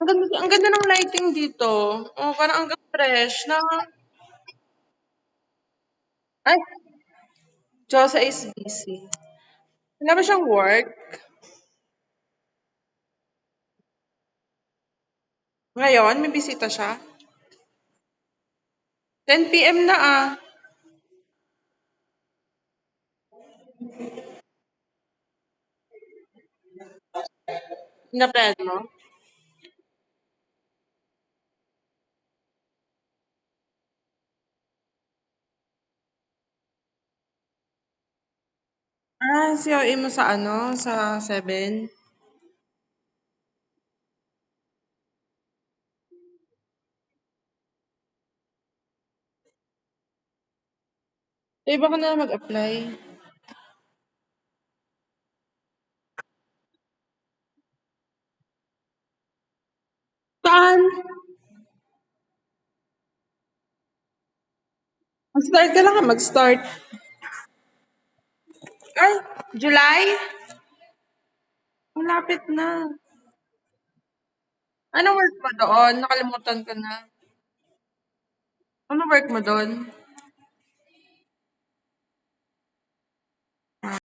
Ang ganda ng lighting dito. Oh, parang ang fresh na. Ay, Diyosa is busy. Wala ba siyang work? Ngayon, may bisita siya. 10 PM na ah. Ina-plan mo? Ah, COA mo sa ano? Sa 7? Iba ka na lang mag-apply. Saan? Mag-start ka lang mag-start. Ay, July? Malapit na. Ano work mo doon? Nakalimutan ko na. Ano work mo doon?